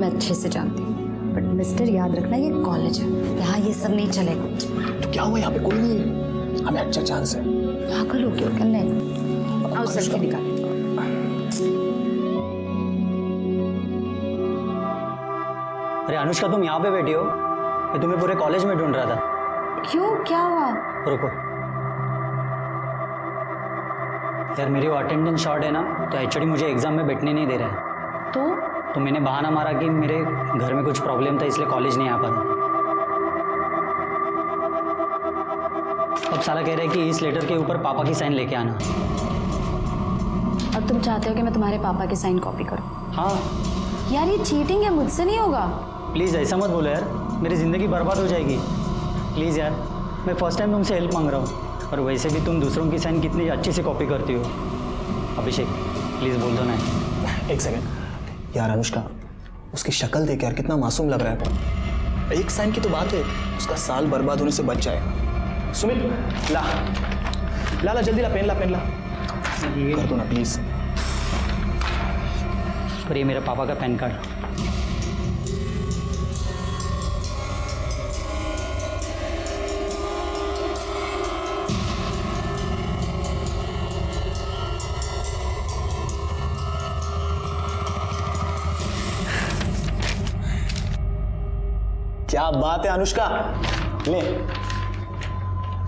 मैं अच्छे से जानती हूँ, बट मिस्टर याद रखना ये कॉलेज है, यहाँ ये सब नहीं चलेगा। तो क्या हुआ, यहाँ पे कोई नहीं है, हमें अच्छा चांस है। पागल हो क्यों करने? आओ सेल्फी निकाल। अरे अनुष्का, तुम यहाँ पे बैठी हो? मैं तुम्हें पूरे कॉलेज में ढूंढ रहा था। क्यों, क्या हुआ? रुको यार, मेरी वो अटेंडेंस शॉर्ट है ना, तो एचओडी मुझे एग्जाम में बैठने नहीं दे रहा है। तो मैंने बहाना मारा कि मेरे घर में कुछ प्रॉब्लम था, इसलिए कॉलेज नहीं आ पाया। अब साला कह रहा है कि इस लेटर के ऊपर पापा की साइन लेके आना। अब तुम चाहते हो कि मैं तुम्हारे पापा की साइन कॉपी करूं? हाँ यार ये चीटिंग है, मुझसे नहीं होगा। प्लीज़ ऐसा मत बोलो यार, मेरी ज़िंदगी बर्बाद हो जाएगी। प्लीज़ यार, मैं फर्स्ट टाइम तुमसे हेल्प मांग रहा हूँ, और वैसे भी तुम दूसरों की साइन कितनी अच्छी से कॉपी करती हो। अभिषेक प्लीज़ बोल दो ना। एक सेकंड यार, अनुष्का उसकी शक्ल देख यार, कितना मासूम लग रहा है। एक साइन की तो बात है, उसका साल बर्बाद होने से बच जाएगा। सुमित ला ला ला, जल्दी ला, पेन ला, पेन ला, कर दो ना प्लीज। और ये मेरे पापा का पैन कार्ड। क्या बात है अनुष्का, ले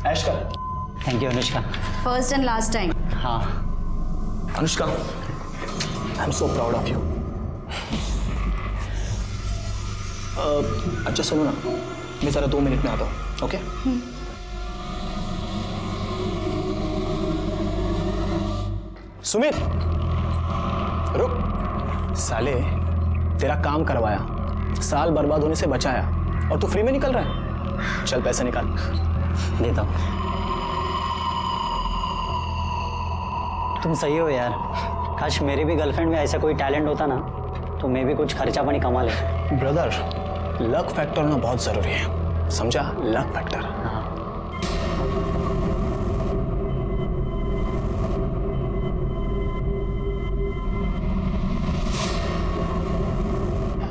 ऐश कर। Thank you Anushka. First and last time. हाँ Anushka, I am so proud of you. अच्छा सुनो ना, मैं जरा 2 मिनट में आता हूँ, ओके? सुमित रुक, साले तेरा काम करवाया, साल बर्बाद होने से बचाया, और तू फ्री में निकल रहा है। चल पैसे निकाल। देता हूँ। तुम सही हो यार, काश मेरे भी गर्लफ्रेंड में ऐसा कोई टैलेंट होता ना, तो मैं भी कुछ खर्चा पानी कमा ले। ब्रदर, लक फैक्टर ना बहुत जरूरी है, समझा? Luck factor. हाँ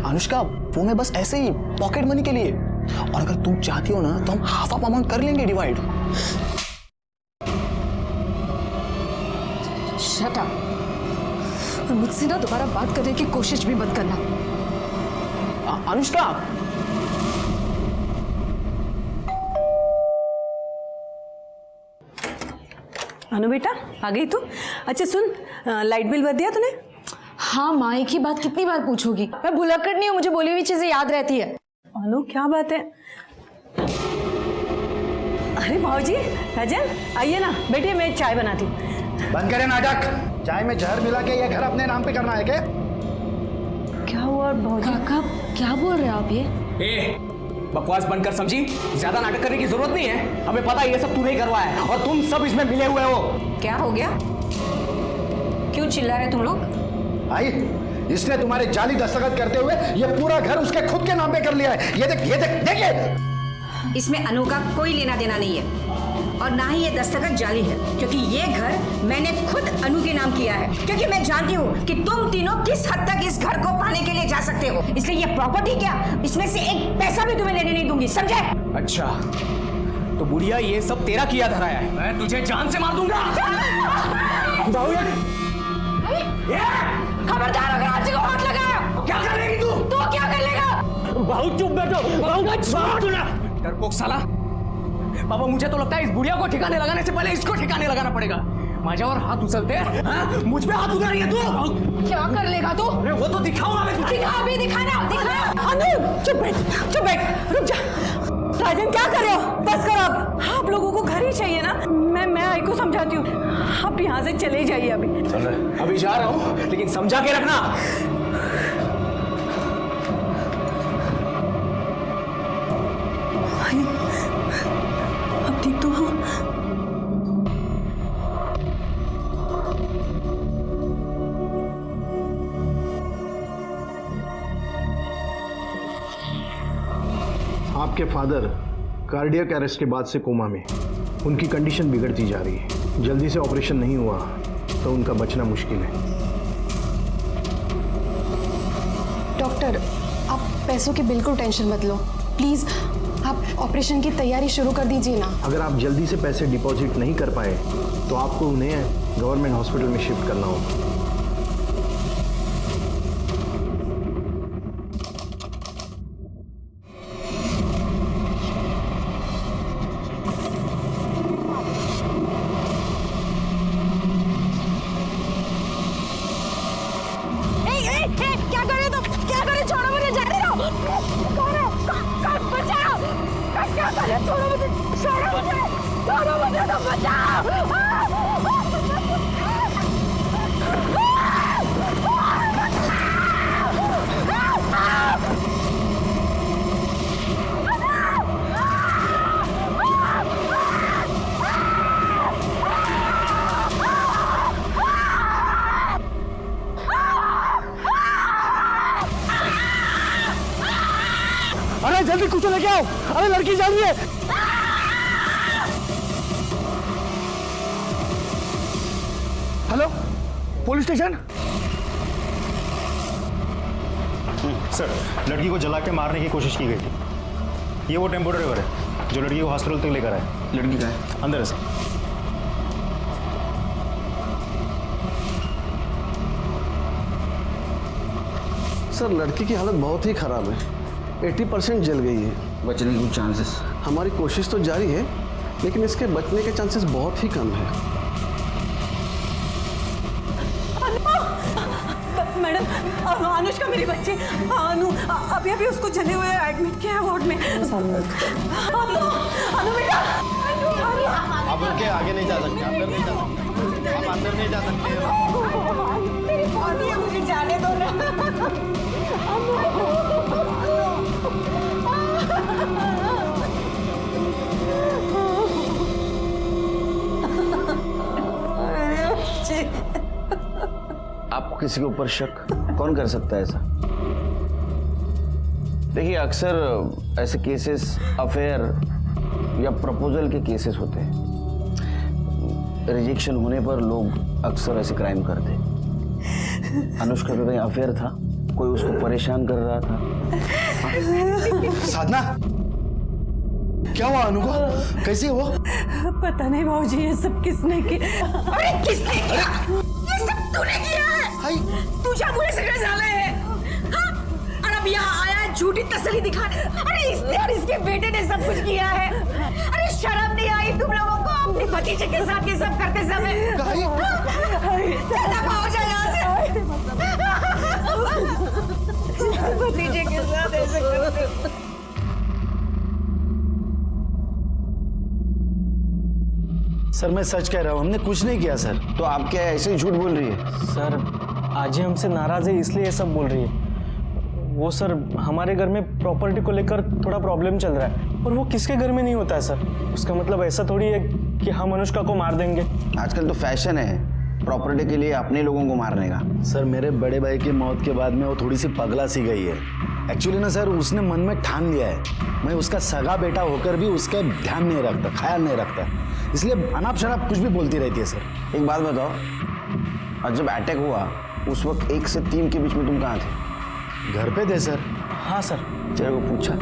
अनुष्का, वो मैं बस ऐसे ही पॉकेट मनी के लिए, और अगर तुम चाहती हो ना तो हम हाफ ऑफ अमाउंट कर लेंगे डिवाइड। शट अप, और मुझसे ना दोबारा बात करने की कोशिश भी मत करना। अनुष्का, अनु बेटा आ गई तू? अच्छा सुन, लाइट बिल भर दिया तूने? हाँ माँ, एक ही बात कितनी बार पूछोगी? मैं भुलक्कड़ नहीं हूँ, मुझे बोली हुई चीजें याद रहती है। अनु क्या बात है? अरे भाऊजी, राजन आइए ना, बैठिए, मैं चाय बनाती हूँ। बंद करें नाटक। चाय में जहर मिला के ये घर अपने नाम पे करना है क्या? क्या हुआ भाऊजी? काका क्या बोल रहे हो आप ये? ए, बकवास बंद कर समझी, ज्यादा नाटक करने की जरूरत नहीं है, हमें पता है ये सब तूने ही करवाया है और तुम सब इसमें मिले हुए हो। क्या हो गया? क्यों चिल्ला रहे तुम लोग? भाई, इसने तुम्हारे जाली दस्तखत करते हुए ये पूरा घर उसके खुद के नाम पे कर लिया है। ये देख, ये देख, देखिए। इसमें अनु का कोई लेना देना नहीं है, और ना ही ये दस्तखत जाली है, क्योंकि ये घर मैंने खुद अनु के नाम किया है, क्योंकि मैं जानती हूँ कि तुम तीनों किस हद तक इस घर को पाने के लिए जा सकते हो। इसलिए ये प्रॉपर्टी क्या, इसमें से एक पैसा भी तुम्हें लेने नहीं दूंगी, समझे? अच्छा, तो बुढ़िया ये सब तेरा किया धराया है, मैं तुझे जान से मार दूंगा। खबरदार अगर आज को हाथ लगाया। क्या कर लेगी तू? तो क्या कर लेगा? बहुत चुप बैठो, डरपोक साला। पापा, मुझे तो लगता है इस बुढ़िया को ठिकाने लगाने से पहले इसको ठिकाने लगाना पड़ेगा। माझ्यावर हाथ उछलते हैं, मुझ पे हाथ उठा रही है तू। क्या कर लेगा तू? अरे वो तो दिखाऊंगा मैं तुझे। दिखा, अभी दिखाना, दिखा। अनु चुप बैठ, चुप बैठ, रुक जा। राजन क्या कर रहे हो? बस करो अब, आप लोगों को घर ही चाहिए ना। मैं आई को समझाती हूँ, आप यहाँ से चले जाइए अभी। अभी जा रहा हूँ, लेकिन समझा के रखना। अब ठीक तो हो? आपके फादर कार्डियक अरेस्ट के बाद से कोमा में, उनकी कंडीशन बिगड़ती जा रही है। जल्दी से ऑपरेशन नहीं हुआ तो उनका बचना मुश्किल है। डॉक्टर, आप पैसों की बिल्कुल टेंशन मत लो, प्लीज़ आप ऑपरेशन की तैयारी शुरू कर दीजिए ना। अगर आप जल्दी से पैसे डिपॉजिट नहीं कर पाए तो आपको उन्हें गवर्नमेंट हॉस्पिटल में शिफ्ट करना होगा। क्या करे तुम? क्या करे? छोड़ो मुझे, जाने दो। बचाओ! क्या करे? छोड़ो मुझे, तो बचाओ! अरे जल्दी कुछ लेके आओ, अरे लड़की जा रही है। Hello, police station. सर, लड़की को जला के मारने की कोशिश की गई थी। ये वो टेम्पो ड्राइवर है जो लड़की को हॉस्पिटल तक लेकर आया। लड़की का है? अंदर है सर। सर, लड़की की हालत बहुत ही खराब है, 80% जल गई है। बचने के चांसेस? हमारी कोशिश तो जारी है, लेकिन इसके बचने के चांसेस बहुत ही कम है। मैडम, अनुष्का मेरी बच्ची अनु अभी उसको जले हुए एडमिट किया है वार्ड में। अनु बेटा, आप उनके आगे नहीं जा सकते, अंदर नहीं जा सकते, आप अंदर नहीं जा सकते। मेरी बॉडी है, मुझे जाने दो ना। आपको किसी के ऊपर शक कौन कर सकता है ऐसा? देखिए, अक्सर ऐसे केसेस अफेयर या प्रपोजल के केसेस होते हैं। रिजेक्शन होने पर लोग अक्सर ऐसे क्राइम करते हैं। अनुष्का का कहीं अफेयर था, कोई उसको परेशान कर रहा था। साधना, क्या हुआ अनु को? कैसी वो? पता नहीं भाऊजी, ये सब किसने किया? अरे किसने किया? ये सब तूने किया है। तू मुझे सगळे झाले है, हाँ? और अब यहाँ आया है झूठी तसल्ली दिखाने। अरे इसने और इसके बेटे ने सब कुछ किया है। अरे शर्म नहीं आई तुम लोगों को अपने भतीजे के साथ ये सब करते समय? दफा हो जाए यहाँ से। भतीजे के साथ ऐसे करते। सर, मैं सच कह रहा हूँ, हमने कुछ नहीं किया सर। तो आप क्या ऐसे ही झूठ बोल रही है? सर, आज ही हमसे नाराज है इसलिए ये सब बोल रही है। वो सर, हमारे घर में प्रॉपर्टी को लेकर थोड़ा प्रॉब्लम चल रहा है, और वो किसके घर में नहीं होता है सर। उसका मतलब ऐसा थोड़ी है कि हम अनुष्का को मार देंगे। आजकल तो फैशन है प्रॉपर्टी के लिए अपने लोगों को मारने का। सर, मेरे बड़े भाई की मौत के बाद में वो थोड़ी सी पगला सी गई है। एक्चुअली ना सर, उसने मन में ठान लिया है, मैं उसका सगा बेटा होकर भी उसका ध्यान नहीं रखता, ख्याल नहीं रखता, इसलिए अनाप शनाप कुछ भी बोलती रहती है सर। एक बात बताओ, और जब अटैक हुआ उस वक्त 1 से 3 के बीच में तुम कहाँ थे? घर पे थे सर। हाँ सर। तेरे को पूछा?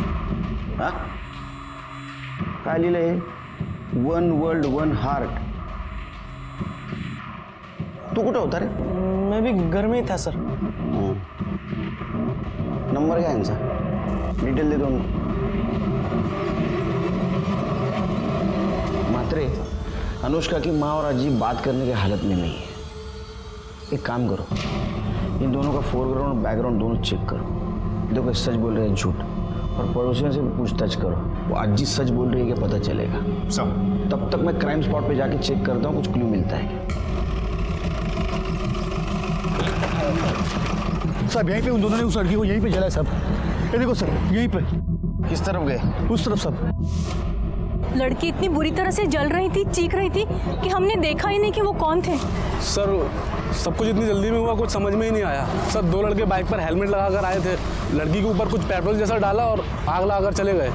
हाँ, काय लिहिलंय? 1 वर्ल्ड 1 हार्ट। तू कुठं होता रे? मैं भी घर में ही था सर। नंबर क्या है इनसा? डिटेल दे दो उनको। मात्रे, अनुष्का की माँ और अजीब बात करने की हालत में नहीं है। एक काम करो, इन दोनों का फोरग्राउंड और बैकग्राउंड दोनों चेक करो। देखो सच बोल रहे हैं झूठ, और पड़ोसियों से पूछताछ करो। वो अजीब सच बोल रही है कि पता चलेगा। तब तक मैं क्राइम स्पॉट पे जाके चेक करता हूँ, कुछ क्लू मिलता है। साहब, यहीं पे उन दोनों ने उस लड़की को यहीं पे जलाया साहब। ये देखो सर, यहीं पे। किस तरफ गए? उस तरफ साहब। लड़की इतनी बुरी तरह से जल रही थी, चीख रही थी कि हमने देखा ही नहीं कि वो कौन थे। सर, सब कुछ इतनी जल्दी में हुआ, कुछ समझ में ही नहीं आया। सर, 2 लड़के बाइक पर हेलमेट लगाकर आए थे, लड़की के ऊपर कुछ पेट्रोल जैसा डाला और आग लगाकर चले गए।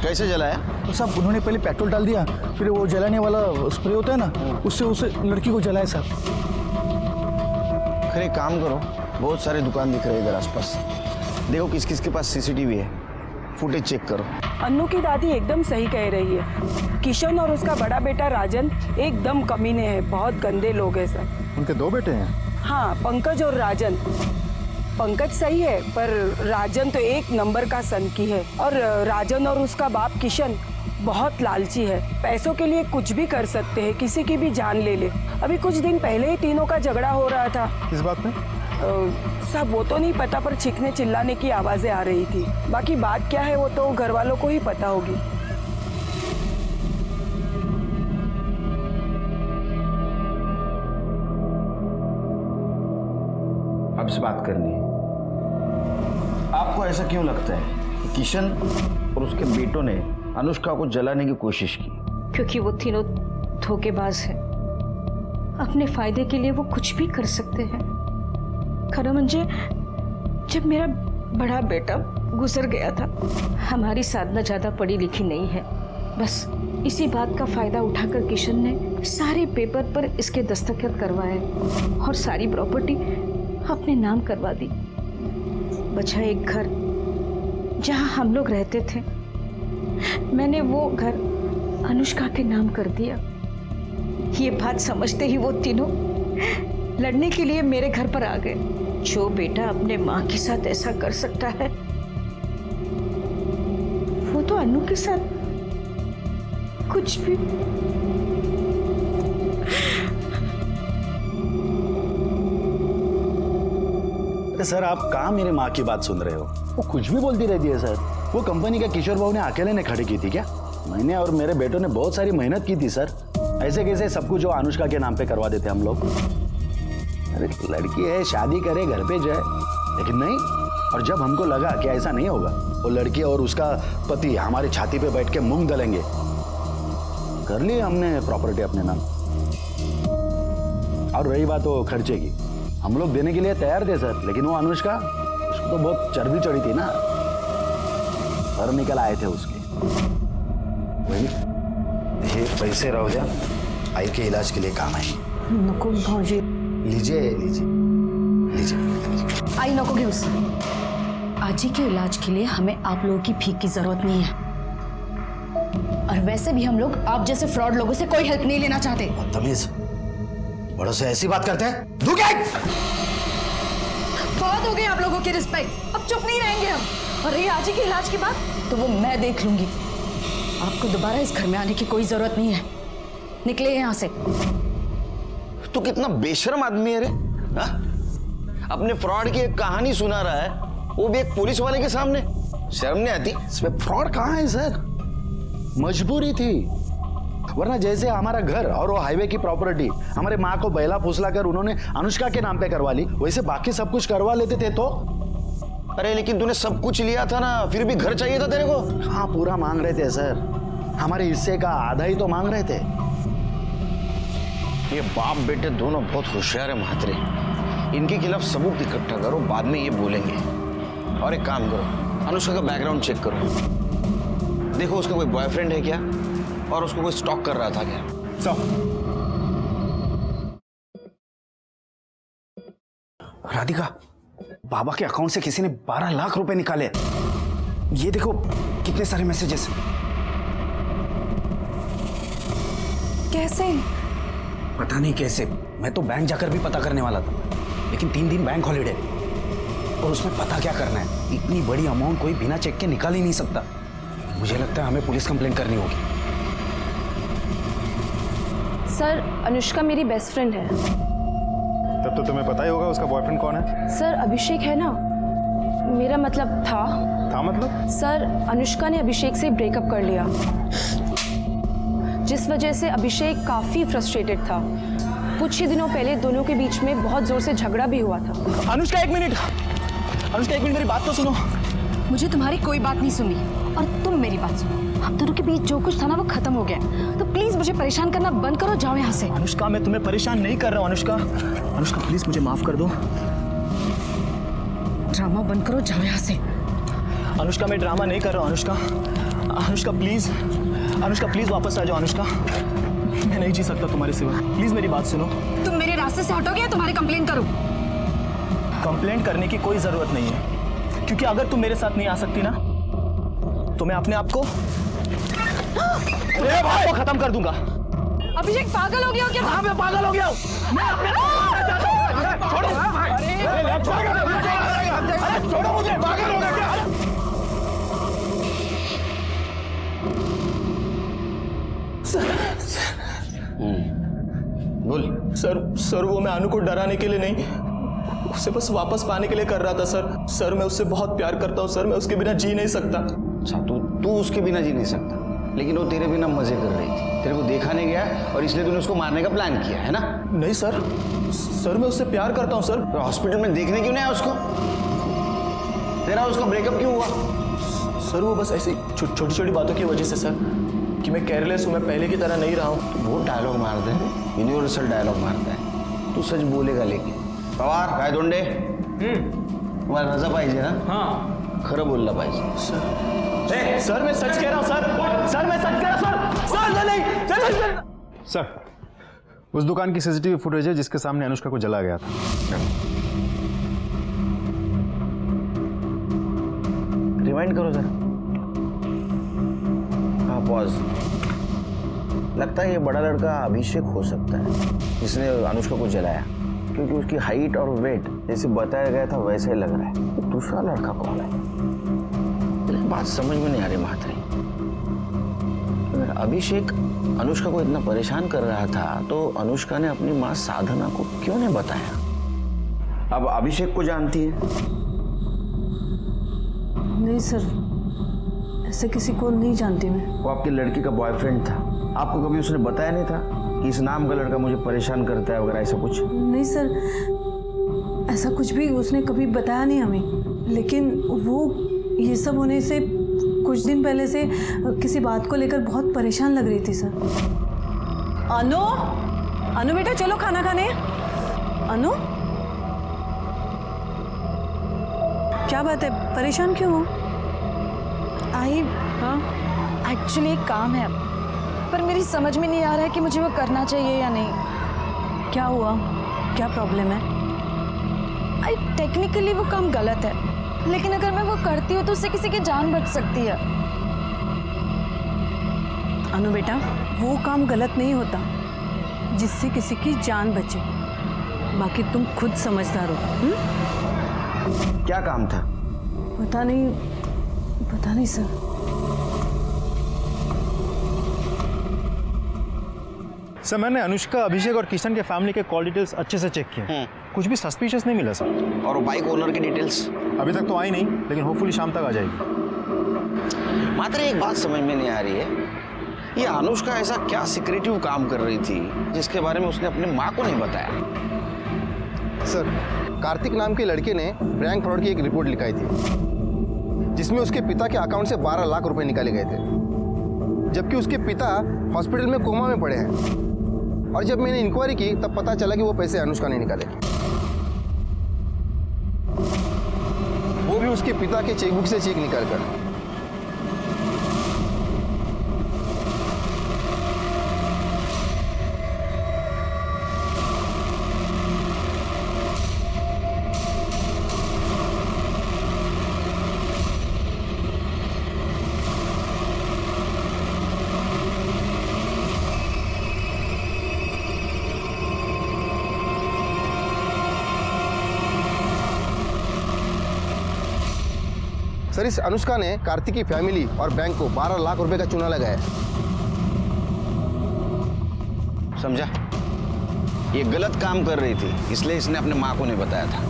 कैसे जलाया? तो साहब, उन्होंने पहले पेट्रोल डाल दिया, फिर वो जलाने वाला स्प्रे होता है ना, उससे लड़की को जलाया साहब। फिर एक काम करो, बहुत सारे दुकान दिख रहे हैं इधर आसपास, देखो किस किस के पास सीसीटीवी है, फुटेज चेक करो। अन्नू की दादी एकदम सही कह रही है। किशन और उसका बड़ा बेटा राजन एकदम कमीने हैं, बहुत गंदे लोग हैं सर। उनके 2 बेटे हैं? हाँ, पंकज और राजन। पंकज सही है पर राजन तो 1 नंबर का सनकी है। और राजन और उसका बाप किशन बहुत लालची है, पैसों के लिए कुछ भी कर सकते हैं, किसी की भी जान ले ले। अभी कुछ दिन पहले ही तीनों का झगड़ा हो रहा था। किस बात पे? सब वो तो नहीं पता पर चीखने चिल्लाने की आवाजें आ रही थी। बाकी बात क्या है वो तो घर वालों को ही पता होगी। अब से बात करनी है। आपको ऐसा क्यों लगता है कि किशन और उसके बेटों ने अनुष्का को जलाने की कोशिश की? क्योंकि वो तीनों धोखेबाज हैं। अपने फायदे के लिए वो कुछ भी कर सकते हैं। खरा म्हणजे जब मेरा बड़ा बेटा गुजर गया था, हमारी साधना ज्यादा पढ़ी लिखी नहीं है, बस इसी बात का फायदा उठाकर किशन ने सारे पेपर पर इसके दस्तखत करवाए और सारी प्रॉपर्टी अपने नाम करवा दी। बचा एक घर जहां हम लोग रहते थे, मैंने वो घर अनुष्का के नाम कर दिया। ये बात समझते ही वो तीनों लड़ने के लिए मेरे घर पर आ गए। जो बेटा अपने माँ के साथ ऐसा कर सकता है, वो तो अनु के साथ कुछ भी। सर आप कहाँ मेरी माँ की बात सुन रहे हो? वो कुछ भी बोलती रहती है सर। वो कंपनी का किशोर बाबू ने अकेले ने खड़ी की थी क्या? मैंने और मेरे बेटों ने बहुत सारी मेहनत की थी सर। ऐसे कैसे सब कुछ जो अनुष्का के नाम पे करवा देते हम लोग? अरे लड़की है, शादी करे, घर पे जाए, लेकिन नहीं। और जब हमको लगा कि ऐसा नहीं होगा, वो लड़की और उसका पति हमारी छाती पे बैठ के मूंग दलेंगे, कर ली हमने प्रॉपर्टी अपने नाम। और रही बात वो खर्चे की, हम लोग देने के लिए तैयार थे सर, लेकिन वो अनुष्का, उसको तो बहुत चर्बी चढ़ी थी ना, सर निकल आए थे उसके। वही ये पैसे रहो जा, आई के इलाज के लिए काम आए। नको भाऊजी, लीजिए लीजिए लीजिए। आई नको घेऊस। आजी के इलाज के लिए हमें आप लोगों की भीख की जरूरत नहीं है। और वैसे भी हम लोग आप जैसे फ्रॉड लोगों से कोई हेल्प नहीं लेना चाहते। बदतमीज, बड़ों से ऐसी बात करते हैं? बहुत हो गई आप लोगों की रिस्पेक्ट, अब चुप नहीं रहेंगे हम। और ये आजी के इलाज की बात तो वो मैं देख लूंगी। आपको दोबारा इस घर में आने की कोई जरूरत नहीं है, निकले यहाँ से। तू कितना बेशर्म आदमी है रे, हा? अपने फ्रॉड की एक कहानी सुना रहा है, वो भी एक पुलिस वाले के सामने। शर्म नहीं आती? इसमें फ्रॉड कहाँ है सर? मजबूरी थी, वरना जैसे हमारा घर और वो हाईवे की प्रॉपर्टी हमारे माँ को बैला फुसला कर उन्होंने अनुष्का के नाम पे करवा ली, वैसे बाकी सब कुछ करवा लेते थे तो। अरे लेकिन तूने सब कुछ लिया था ना, फिर भी घर चाहिए था तेरे को। हाँ, पूरा मांग रहे थे सर, हमारे हिस्से का आधा ही तो मांग रहे थे। ये बाप बेटे दोनों बहुत होशियार है महात्रे, इनके खिलाफ सबूत इकट्ठा करो, बाद में ये बोलेंगे। और एक काम करो, अनुष्का का बैकग्राउंड चेक करो, देखो उसका कोई बॉयफ्रेंड है क्या, और उसको कोई स्टॉक कर रहा था क्या। राधिका, बाबा के अकाउंट से किसी ने 12 लाख रुपए निकाले। ये देखो कितने सारे मैसेजेस। कैसे? पता नहीं कैसे, मैं तो बैंक जाकर भी पता करने वाला था, लेकिन 3 दिन बैंक हॉलिडे, और उसमें पता क्या करना है? इतनी बड़ी अमाउंट कोई बिना चेक के निकाल ही नहीं सकता। मुझे लगता है हमें पुलिस कंप्लेंट करनी होगी। सर, अनुष्का मेरी बेस्ट फ्रेंड है। तब तो तुम्हें पता ही होगा उसका बॉयफ्रेंड कौन है। सर, अभिषेक है ना, मेरा मतलब था मतलब? सर, अनुष्का ने अभिषेक से ब्रेकअप कर लिया, जिस वजह से अभिषेक काफी फ्रस्ट्रेटेड था। कुछ ही दिनों पहले दोनों के बीच में बहुत जोर से झगड़ा भी हुआ था। अनुष्का एक मिनट, मेरी बात तो सुनो। मुझे तुम्हारी कोई बात नहीं सुननी, और तुम मेरी बात सुनो। हम दोनों के बीच जो कुछ था ना वो खत्म हो गया, तो प्लीज मुझे परेशान करना बंद करो, जाओ यहाँ से। अनुष्का, मैं तुम्हें परेशान नहीं कर रहा हूँ। अनुष्का प्लीज मुझे माफ कर दो। ड्रामा बंद करो, जाओ यहाँ से। अनुष्का, मैं ड्रामा नहीं कर रहा हूँ। अनुष्का प्लीज वापस आ जाओ। अनुष्का, मैं नहीं जी सकता तुम्हारे सिवा, प्लीज मेरी बात सुनो। तुम मेरे रास्ते से हटोगे या तुम्हारी कंप्लेंट करूं? कंप्लेंट करने की कोई जरूरत नहीं है, क्योंकि अगर तुम मेरे साथ नहीं आ सकती ना तो मैं अपने आप को खत्म कर दूंगा। अभिषेक पागल हो गया हो क्या? हाँ, मैं पागल हो गया हूँ। मैं अपने छोड़ो छोड़ो मुझे, पागल हो गया क्या? बोल। सर वो मैं अनु को डराने के लिए नहीं, उसे बस वापस पाने के लिए कर रहा था सर। मैं उससे बहुत प्यार करता हूँ सर, मैं उसके बिना जी नहीं सकता। अच्छा, तू उसके बिना जी नहीं सकता, लेकिन वो तेरे बिना मजे कर रही थी, तेरे को देखा नहीं गया और इसलिए तूने उसको मारने का प्लान किया है ना? नहीं सर मैं उससे प्यार करता हूँ सर। तो हॉस्पिटल में देखने क्यों नहीं आया उसको? तेरा उसका ब्रेकअप क्यों हुआ? सर वो बस ऐसी छोटी छोटी बातों की वजह से सर, कि मैं केयरलेस हूँ, मैं पहले की तरह नहीं रहा हूँ। तो वो डायलॉग मारते हैं, यूनिवर्सल डायलॉग मारता है। तू सच बोलेगा लेकिन पवार काय दोंडे तुम्हाला रजा पाहिजे ना? हाँ खरं बोलला पाहिजे। सर मैं सच कह रहा हूँ सर मैं सच कह रहा हूँ सर नहीं। सर उस दुकान की सीसीटीवी फुटेज है जिसके सामने अनुष्का को जला गया था। रिवाइंड करो जरा। हाँ, पॉज। लगता है ये बड़ा लड़का अभिषेक हो सकता है जिसने अनुष्का को जलाया, क्योंकि उसकी हाइट और वेट जैसे बताया गया था वैसे ही लग रहा है। तो दूसरा लड़का कौन है? लेकिन बात समझ में नहीं आ रही महात्री। अगर अभिषेक अनुष्का को इतना परेशान कर रहा था तो अनुष्का ने अपनी माँ साधना को क्यों नहीं बताया? अब अभिषेक को जानती है? नहीं सर, ऐसे किसी को नहीं जानती मैं। वो आपकी लड़की का बॉयफ्रेंड था, आपको कभी उसने बताया नहीं था कि इस नाम का लड़का मुझे परेशान करता है वगैरह ऐसा कुछ? नहीं सर, ऐसा कुछ भी उसने कभी बताया नहीं हमें। लेकिन वो ये सब होने से कुछ दिन पहले से किसी बात को लेकर बहुत परेशान लग रही थी सर। अनु बेटा चलो खाना खाने। अनु, क्या बात है, परेशान क्यों हो? आई हाँ एक्चुअली एक काम है, पर मेरी समझ में नहीं आ रहा है कि मुझे वो करना चाहिए या नहीं। क्या हुआ, क्या प्रॉब्लम है? आई टेक्निकली वो काम गलत है, लेकिन अगर मैं वो करती हूँ तो उससे किसी की जान बच सकती है। अनु बेटा, वो काम गलत नहीं होता जिससे किसी की जान बचे। बाकी तुम खुद समझदार हो। क्या काम था? पता नहीं सर। सर मैंने अनुष्का, अभिषेक और किशन के फैमिली के कॉल डिटेल्स अच्छे से चेक किए, कुछ भी सस्पिशियस नहीं मिला सर। और बाइक ओनर की डिटेल्स? अभी तक तो आई नहीं, लेकिन होपफुली शाम तक आ जाएगी। मात्र एक बात समझ में नहीं आ रही है, ये अनुष्का ऐसा क्या सीक्रेटिव काम कर रही थी जिसके बारे में उसने अपनी माँ को नहीं बताया? सर, कार्तिक नाम के लड़के ने बैंक फ्रॉड की एक रिपोर्ट लिखाई थी जिसमें उसके पिता के अकाउंट से 12 लाख रुपए निकाले गए थे, जबकि उसके पिता हॉस्पिटल में कोमा में पड़े हैं। और जब मैंने इंक्वायरी की तब पता चला कि वो पैसे अनुष्का ने निकाले, वो भी उसके पिता के चेकबुक से चेक निकालकर। सर, इस अनुष्का ने कार्तिक की फैमिली और बैंक को 12 लाख रुपए का चूना लगाया। समझा? ये गलत काम कर रही थी, इसलिए इसने अपने माँ को नहीं बताया था।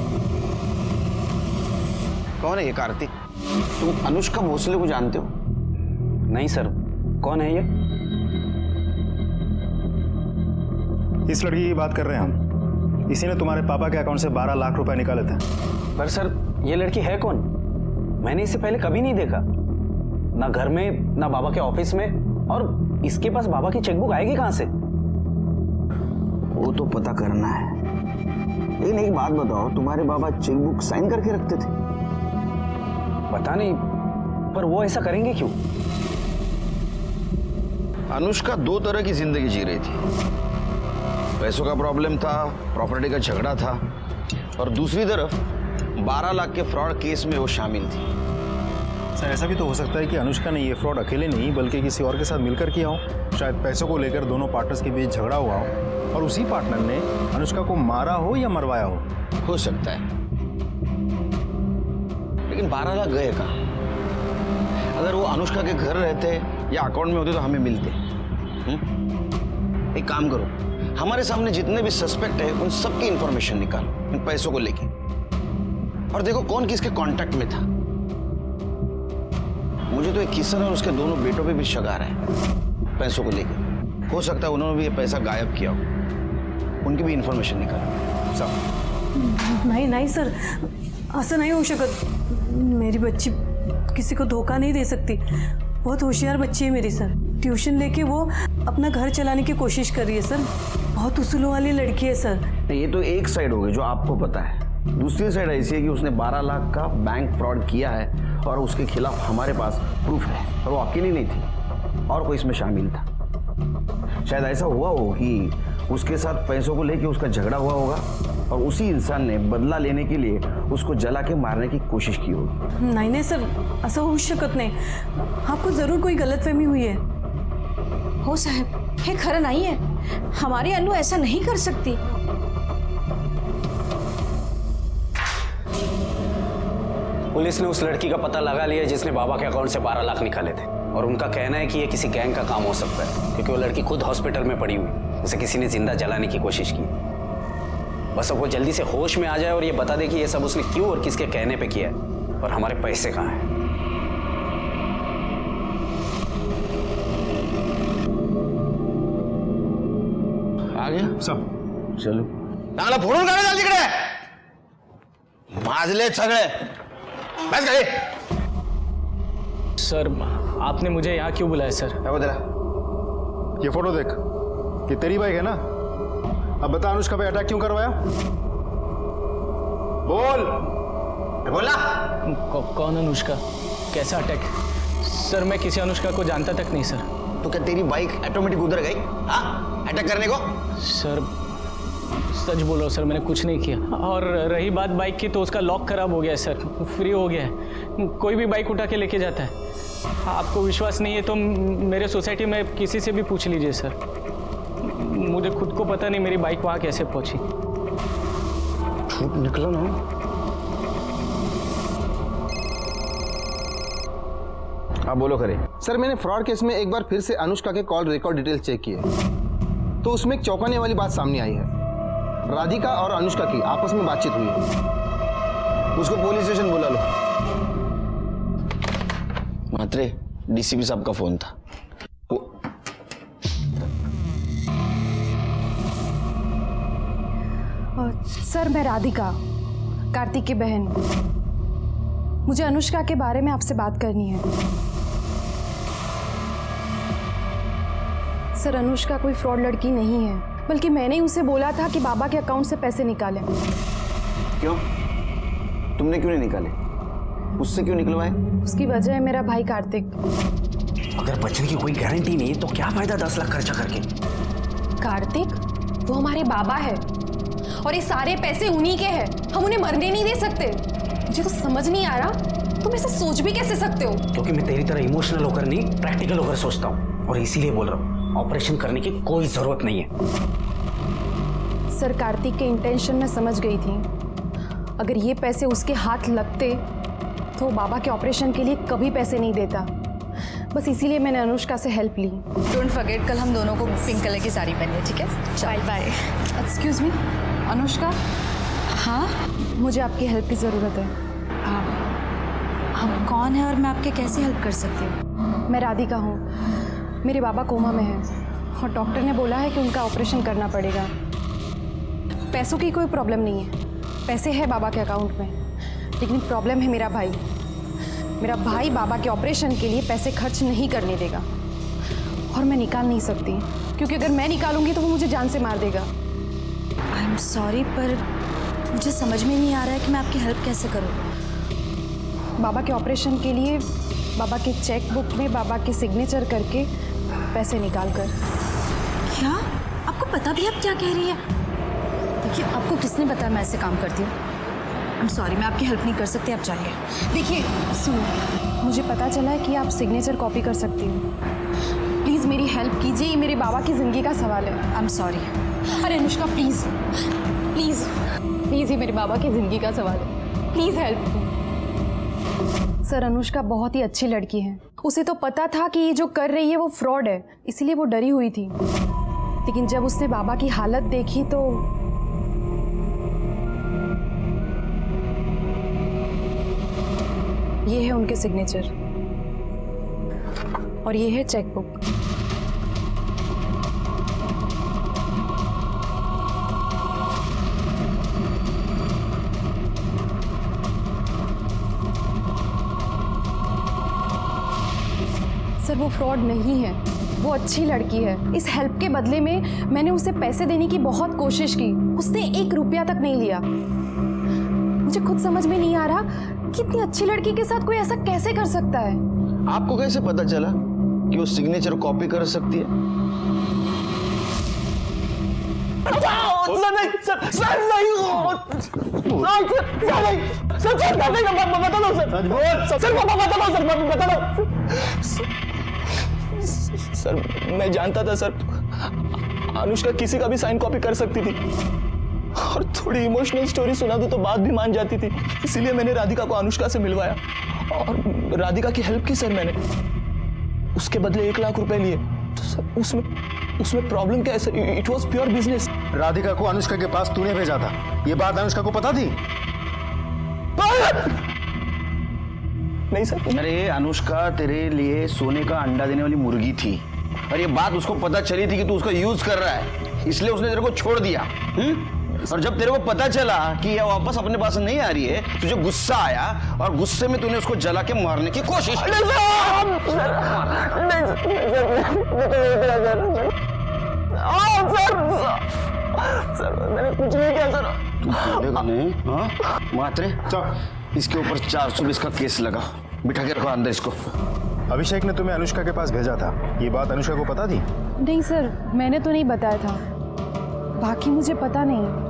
कौन है ये कार्तिक? तुम अनुष्का भोसले को जानते हो? नहीं सर, कौन है ये? इस लड़की की बात कर रहे हैं हम, इसी ने तुम्हारे पापा के अकाउंट से 12 लाख रुपए निकाले थे। पर सर ये लड़की है कौन? मैंने इसे पहले कभी नहीं देखा, ना घर में ना बाबा के ऑफिस में, और इसके पास बाबा की चेकबुक आएगी कहां से? वो तो पता करना है। लेकिन एक बात बताओ, तुम्हारे बाबा चेकबुक साइन करके रखते थे? पता नहीं, पर वो ऐसा करेंगे क्यों? अनुष्का दो तरह की जिंदगी जी रही थी। पैसों का प्रॉब्लम था, प्रॉपर्टी का झगड़ा था, और दूसरी तरफ 12 लाख के फ्रॉड केस में वो शामिल थी। सर ऐसा भी तो हो सकता है कि अनुष्का ने ये फ्रॉड अकेले नहीं बल्कि किसी और के साथ मिलकर किया हो। शायद पैसों को लेकर दोनों पार्टनर्स के बीच झगड़ा हुआ हो और उसी पार्टनर ने अनुष्का को मारा हो या मरवाया हो सकता है, लेकिन 12 लाख गए कहाँ? अगर वो अनुष्का के घर रहते या अकाउंट में होते तो हमें मिलते। एक काम करो, हमारे सामने जितने भी सस्पेक्ट है उन सबकी इंफॉर्मेशन निकालो इन पैसों को लेके, और देखो कौन किसके कांटेक्ट में था। मुझे तो एक किशन और उसके दोनों बेटों पे भी शक आ रहा है पैसों को लेके। हो सकता है उन्होंने भी ये पैसा गायब किया हो, उनकी भी इंफॉर्मेशन निकालो। सब नहीं सर, ऐसा नहीं हो शकत। मेरी बच्ची किसी को धोखा नहीं दे सकती। बहुत होशियार बच्ची है मेरी सर। ट्यूशन लेके वो अपना घर चलाने की कोशिश कर रही है सर। बहुत उसूलों वाली लड़की है सर। ये तो एक साइड हो गई जो आपको पता है। दूसरी साइड ऐसी है कि उसने 12 लाख का बैंक फ्रॉड किया है और उसके खिलाफ हमारे पास प्रूफ है, और वो अकेली नहीं थी और कोई इसमें शामिल था। शायद ऐसा हुआ हो कि उसके साथ पैसों को लेके उसका झगड़ा हुआ होगा और उसी इंसान ने बदला लेने के लिए उसको जला के मारने की कोशिश की होगी। नहीं सर, ऐसा हो शकत नहीं। आपको जरूर कोई गलतफहमी हुई है। हो साहब, ये खरा नहीं है। हमारी अनु ऐसा नहीं कर सकती। पुलिस ने उस लड़की का पता लगा लिया जिसने बाबा के अकाउंट से 12 लाख निकाले थे, और उनका कहना है कि ये किसी गैंग का काम हो सकता है, क्योंकि वो लड़की खुद हॉस्पिटल में पड़ी हुई, उसे किसी ने जिंदा जलाने की कोशिश की। बस अब वो जल्दी से होश में आ जाए और ये बता दे कि ये सब उसने क्यों और किसके कहने पे किया है, और हमारे पैसे कहाँ हैं। आ गया सब चलो चांगला फोडून काढा चाल तिकडे, माजले सगळे बस गए। सर आपने मुझे यहाँ क्यों बुलाया सर? क्या बता? ये फोटो देख, ये तेरी बाइक है ना? अब बता अनुष्का पे अटैक क्यों करवाया? बोल। बोला कौन अनुष्का? कैसा अटैक? सर मैं किसी अनुष्का को जानता तक नहीं सर। तो क्या तेरी बाइक ऑटोमेटिक उधर गई अटैक करने को? सर सच बोल रहा हूँ सर, मैंने कुछ नहीं किया। और रही बात बाइक की, तो उसका लॉक खराब हो गया है सर, फ्री हो गया है। कोई भी बाइक उठा के लेके जाता है। आपको विश्वास नहीं है तो मेरे सोसाइटी में किसी से भी पूछ लीजिए सर। मुझे खुद को पता नहीं मेरी बाइक वहाँ कैसे पहुँची। झूठ निकला ना। हाँ बोलो करे। सर मैंने फ्रॉड केस में एक बार फिर से अनुष्का के कॉल रिकॉर्ड डिटेल चेक किए, तो उसमें एक चौंकाने वाली बात सामने आई है। राधिका और अनुष्का की आपस में बातचीत हुई है। उसको पुलिस स्टेशन बुला लो। मात्रे डीसीपी साहब का फोन था। सर मैं राधिका, कार्तिक की बहन। मुझे अनुष्का के बारे में आपसे बात करनी है। सर अनुष्का कोई फ्रॉड लड़की नहीं है, बल्कि मैंने ही उसे बोला था कि बाबा के अकाउंट से पैसे निकालें। क्यों? तुमने क्यों नहीं निकाले? उससे क्यों निकलवाए? उसकी वजह है मेरा भाई कार्तिक। अगर बचने की कोई गारंटी नहीं है तो क्या फायदा 10 लाख खर्चा करके? कार्तिक वो हमारे बाबा है और ये सारे पैसे उन्हीं के हैं। हम उन्हें मरने नहीं दे सकते। मुझे तो समझ नहीं आ रहा तुम ऐसा सोच भी कैसे सकते हो? क्योंकि मैं तेरी तरह इमोशनल होकर नहीं, प्रैक्टिकल होकर सोचता हूँ, और इसीलिए बोल रहा हूँ ऑपरेशन करने की कोई जरूरत नहीं है। सर कार्तिक के इंटेंशन में समझ गई थी। अगर ये पैसे उसके हाथ लगते तो वो बाबा के ऑपरेशन के लिए कभी पैसे नहीं देता। बस इसीलिए मैंने अनुष्का से हेल्प ली। डोंट फॉरगेट कल हम दोनों को पिंक कलर की साड़ी पहनी है, ठीक है? Bye bye. Excuse me Anushka. हाँ मुझे आपकी हेल्प की ज़रूरत है। आप कौन है और मैं आपके कैसे हेल्प कर सकती हूँ? मैं राधिका हूँ। मेरे बाबा कोमा में हैं और डॉक्टर ने बोला है कि उनका ऑपरेशन करना पड़ेगा। पैसों की कोई प्रॉब्लम नहीं है, पैसे है बाबा के अकाउंट में, लेकिन प्रॉब्लम है मेरा भाई। मेरा भाई बाबा के ऑपरेशन के लिए पैसे खर्च नहीं करने देगा और मैं निकाल नहीं सकती, क्योंकि अगर मैं निकालूंगी तो वो मुझे जान से मार देगा। आई एम सॉरी, पर मुझे समझ में नहीं आ रहा है कि मैं आपकी हेल्प कैसे करूँ। बाबा के ऑपरेशन के लिए बाबा के चेक बुक में बाबा के सिग्नेचर करके पैसे निकाल कर। क्या आपको पता भी आप क्या कह रही है? देखिए आपको किसने बताया मैं ऐसे काम करती हूँ? I'm sorry, मैं आपकी हेल्प नहीं कर सकती, आप जाइए। देखिए सुनो, मुझे पता चला है कि आप सिग्नेचर कॉपी कर सकती हो। प्लीज़ मेरी हेल्प कीजिए, ये मेरे बाबा की ज़िंदगी का सवाल है। I'm sorry। अरे अनुष्का प्लीज़ प्लीज़ प्लीज़, ये मेरे बाबा की ज़िंदगी का सवाल है, प्लीज़ हेल्प। सर अनुष्का बहुत ही अच्छी लड़की है, उसे तो पता था कि ये जो कर रही है वो फ्रॉड है, इसीलिए वो डरी हुई थी। लेकिन जब उसने बाबा की हालत देखी तो ये है उनके सिग्नेचर और ये है चेकबुक। सर वो फ्रॉड नहीं है, वो अच्छी लड़की है। इस हेल्प के बदले में मैंने उसे पैसे देने की बहुत कोशिश की, उसने 1 रुपया तक नहीं लिया। मुझे खुद समझ में नहीं आ रहा कि इतनी अच्छी लड़की के साथ कोई ऐसा कैसे कर सकता है। आपको कैसे पता चला कि वो सिग्नेचर कॉपी कर सकती है? सर मैं जानता था सर, अनुष्का किसी का भी साइन कॉपी कर सकती थी, और थोड़ी इमोशनल स्टोरी सुना दो तो बात भी मान जाती थी। इसीलिए मैंने राधिका को अनुष्का से मिलवाया और राधिका की हेल्प की सर मैंने। उसके बदले 1 लाख रुपए लिए। तो सर उसमें प्रॉब्लम क्या है sir? It was pure business. Radhika को अनुष्का के पास तूने भेजा था, ये बात अनुष्का को पता थी? नहीं सर। अरे अनुष्का तेरे लिए सोने का अंडा देने वाली मुर्गी थी, और ये बात उसको पता चली थी कि तू उसका यूज कर रहा है, इसलिए उसने तेरे को छोड़ दिया। और जब तेरे को पता चला कि ये वापस अपने पास नहीं आ रही है, तुझे गुस्सा आया और गुस्से में तूने उसको जला के मारने की कोशिश की। सर मैंने कुछ नहीं किया सर। तू बोलेगा नहीं? हाँ मात्रे, इसके ऊपर 420 का केस लगा, बिठा के रखो अंदर इसको। अभिषेक ने तुम्हें अनुष्का के पास भेजा था, ये बात अनुष्का को पता थी? नहीं सर, मैंने तो नहीं बताया था, बाकी मुझे पता नहीं।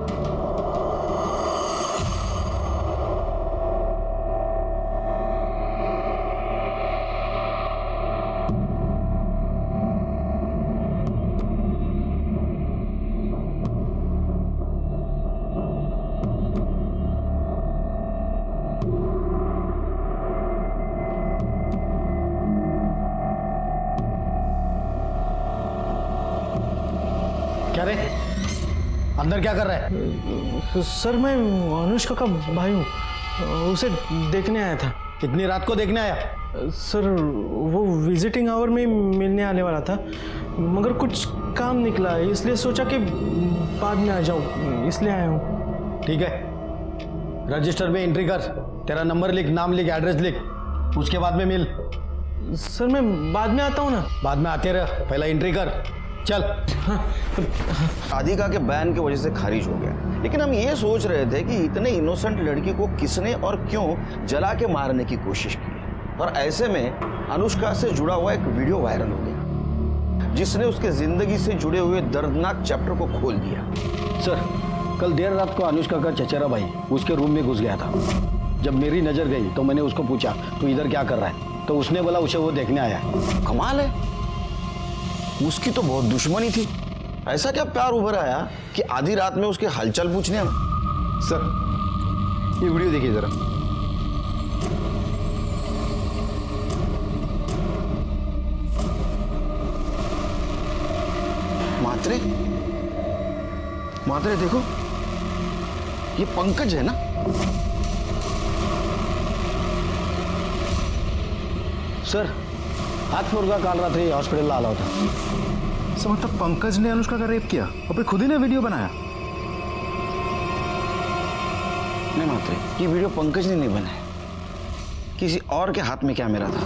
क्या रे, अंदर क्या कर रहा है? सर मैं अनुष्का का भाई हूँ, उसे देखने आया था। इतनी रात को देखने आया? सर वो विजिटिंग आवर में मिलने आने वाला था, मगर कुछ काम निकला, इसलिए सोचा कि बाद में आ जाऊँ, इसलिए आया हूँ। ठीक है, रजिस्टर में एंट्री कर, तेरा नंबर लिख, नाम लिख, एड्रेस लिख, उसके बाद में मिल। सर मैं बाद में आता हूँ ना। बाद में आते रह, पहला एंट्री कर, चल। राधिका के बैन की वजह से खारिज हो गया, लेकिन हम ये सोच रहे थे कि इतने इनोसेंट लड़की को किसने और क्यों जला के मारने की कोशिश की, और ऐसे में अनुष्का से जुड़ा हुआ एक वीडियो वायरल हो गया, जिसने उसके जिंदगी से जुड़े हुए दर्दनाक चैप्टर को खोल दिया। सर कल देर रात को अनुष्का का चचेरा भाई उसके रूम में घुस गया था। जब मेरी नजर गई तो मैंने उसको पूछा तू इधर क्या कर रहा है, तो उसने बोला उसे वो देखने आया। कमाल है, उसकी तो बहुत दुश्मनी थी, ऐसा क्या प्यार उभर आया कि आधी रात में उसके हालचाल पूछने आया? सर ये वीडियो देखिए जरा। मात्रे मात्रे देखो, ये पंकज है ना? सर हाथ फोड़गा काल रात्रि हॉस्पिटल आला होता। सर मतलब पंकज ने अनुष्का का रेप किया और फिर खुद ही ने वीडियो बनाया? नहीं मात्रे, ये वीडियो पंकज ने नहीं बनाया, किसी और के हाथ में कैमरा था।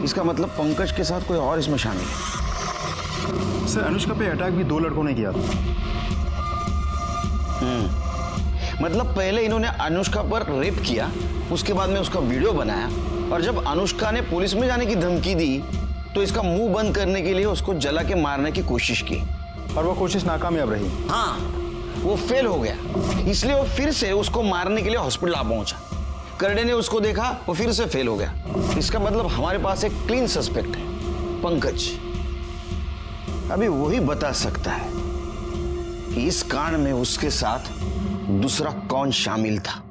इसका मतलब पंकज के साथ कोई और इसमें शामिल है। सर अनुष्का पे अटैक भी 2 लड़कों ने किया था। मतलब पहले इन्होंने अनुष्का पर रेप किया, उसके बाद में उसका वीडियो बनाया, और जब अनुष्का ने पुलिस में जाने की धमकी दी तो इसका मुंह बंद करने के लिए उसको जला के मारने की कोशिश की, और वो कोशिश नाकामयाब रही। हाँ, वो फेल हो गया, इसलिए वो फिर से उसको मारने के लिए हॉस्पिटल आ पहुंचा। करडे ने उसको देखा, वो फिर से फेल हो गया। इसका मतलब हमारे पास एक क्लीन सस्पेक्ट है, पंकज। अभी वही बता सकता है कि इस कांड में उसके साथ दूसरा कौन शामिल था।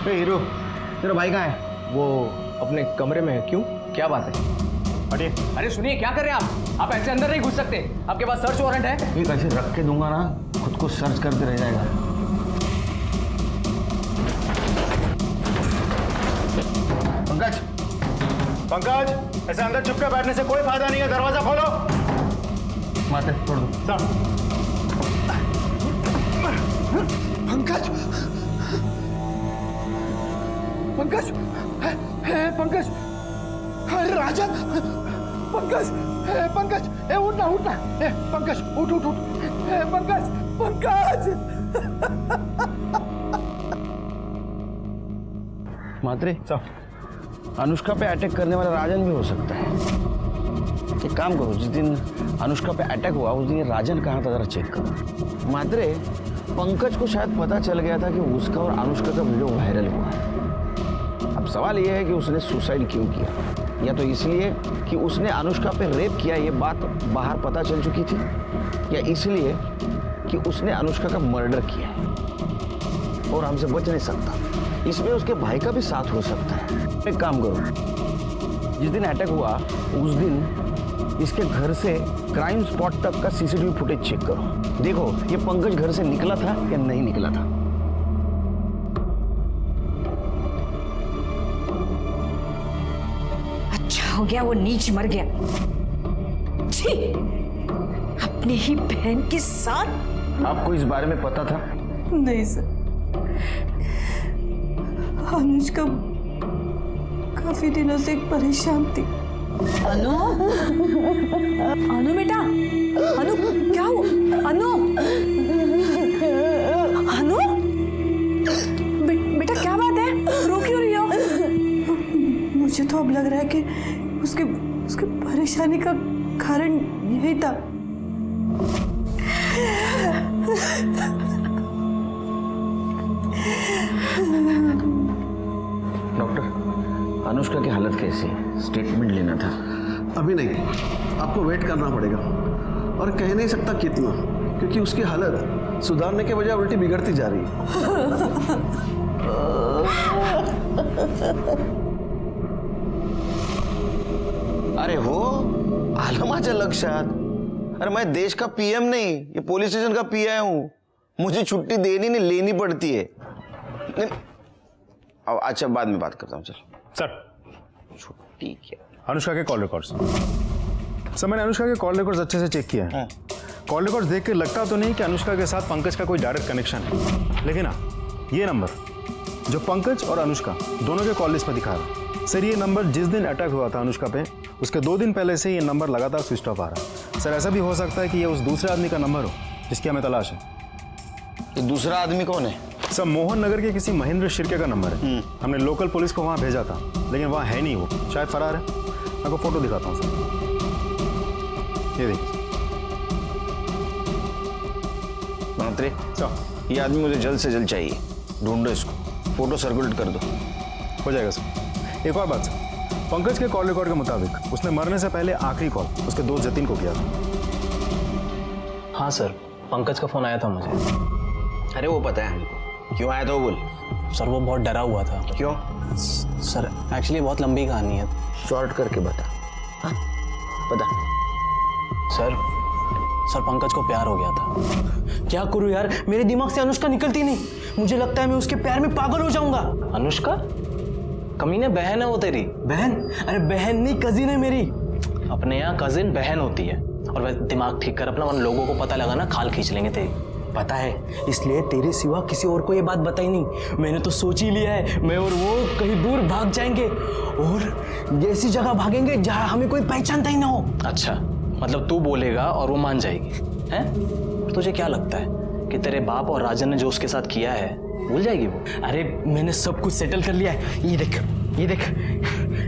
हीरो, तेरा भाई कहाँ है? वो अपने कमरे में है। क्यों, क्या बात है? हटिए। अरे सुनिए, क्या कर रहे हैं आप ऐसे अंदर नहीं घुस सकते। आपके पास सर्च वारंट है। एक ऐसे रख के दूंगा ना, खुद को सर्च करते रह जाएगा। पंकज, पंकज, ऐसे अंदर चुपके बैठने से कोई फायदा नहीं है। दरवाजा खोलो। माते छोड़ दो। साहब। पंकज, पंकज, है पंकज, अरे राजन, पंकज, पंकज, उठना उठना, पंकज उठ उठ उठ, पंकज, पंकज। मात्रे, अनुष्का पे अटैक करने वाला राजन भी हो सकता है। एक काम करो, जिस दिन अनुष्का पे अटैक हुआ उस दिन ये राजन कहाँ था जरा चेक करो। मात्रे, पंकज को शायद पता चल गया था कि उसका और अनुष्का का वीडियो वायरल हुआ है। अब सवाल यह है कि उसने सुसाइड क्यों किया, या तो इसलिए कि उसने अनुष्का पे रेप किया, ये बात बाहर पता चल चुकी थी, या इसलिए कि उसने अनुष्का का मर्डर किया है और हमसे बच नहीं सकता। इसमें उसके भाई का भी साथ हो सकता है। एक काम करो, जिस दिन अटैक हुआ उस दिन इसके घर से क्राइम स्पॉट तक का सीसीटीवी फुटेज चेक करो। देखो ये पंकज घर से निकला था या नहीं निकला था। अच्छा हो गया वो नीच मर गया। छी, अपने ही बहन के साथ। आपको इस बारे में पता था? नहीं सर, अनुष्का काफी दिनों से परेशान थी। अनु, अनु बेटा, अनु क्या हुआ? अनु, अनु, बेटा क्या बात है? रो क्यों रही हो? मुझे तो अब लग रहा है कि उसके परेशानी का कारण यही था। डॉक्टर, अनुष्का की हालत कैसी है? स्टेटमेंट लेना था। अभी नहीं, आपको वेट करना पड़ेगा, और कह नहीं सकता कितना, क्योंकि उसकी हालत सुधारने के बजाय उल्टी बिगड़ती जा रही है। अरे हो आलं माझ्या लक्षात। अरे मैं देश का पीएम नहीं, ये पुलिस स्टेशन का पीआई हूँ। मुझे छुट्टी देनी नहीं लेनी पड़ती है। नहीं, अच्छा बाद में बात करता हूँ। चल सर, छुट्टी क्या? अनुष्का के कॉल रिकॉर्ड्स। सर मैंने अनुष्का के कॉल रिकॉर्ड्स अच्छे से चेक किया है। कॉल रिकॉर्ड्स देख के लगता तो नहीं कि अनुष्का के साथ पंकज का कोई डायरेक्ट कनेक्शन है, लेकिन हाँ ये नंबर जो पंकज और अनुष्का दोनों के कॉल लिस्ट में दिखा रहा है, सर ये नंबर जिस दिन अटैक हुआ था अनुष्का पे उसके 2 दिन पहले से ये नंबर लगातार स्विच ऑफ आ रहा है। सर ऐसा भी हो सकता है कि ये उस दूसरे आदमी का नंबर हो जिसकी हमें तलाश है। ये दूसरा आदमी कौन है? सर मोहन नगर के किसी महेंद्र शिर्के का नंबर है। हमने लोकल पुलिस को वहाँ भेजा था, लेकिन वहाँ है नहीं, वो शायद फरार है। मैं आपको फोटो दिखाता हूँ सर, ये देखिए। मंत्री ये आदमी मुझे जल्द से जल्द चाहिए, ढूंढो इसको, फोटो सर्कुलेट कर दो। हो जाएगा सर। एक और बात सर, पंकज के कॉल रिकॉर्ड के मुताबिक उसने मरने से पहले आखिरी कॉल उसके दोस्त जतिन को किया था। हाँ सर, पंकज का फोन आया था मुझे। अरे वो पता है हमको, क्यों आया था वो बोल। सर वो बहुत डरा हुआ था। क्यों? सर एक्चुअली बहुत लंबी कहानी है। शॉर्ट करके बता। हाँ बता। सर पंकज को प्यार हो गया था। क्या करूं यार, मेरे दिमाग से अनुष्का निकलती नहीं। मुझे लगता है मैं उसके प्यार में पागल हो जाऊंगा। अनुष्का? कमीने बहन है वो तेरी? बहन? अरे बहन नहीं, कजिन है मेरी। अपने यहाँ कजिन बहन होती है। और वैसे दिमाग ठीक कर अपना, वरना लोगों को पता लगा ना खाल खींच लेंगे तेरी। पता है, इसलिए तेरे सिवा किसी और को ये बात बताई नहीं। मैंने तो सोच ही लिया है, मैं और वो कहीं दूर भाग जाएंगे और ऐसी जगह भागेंगे जहां हमें कोई पहचानता ही ना हो। अच्छा, मतलब तू बोलेगा और वो मान जाएगी, हैं? तुझे क्या लगता है कि तेरे बाप और राजन ने जो उसके साथ किया है भूल जाएगी वो? अरे मैंने सब कुछ सेटल कर लिया है। ये देख, ये देख,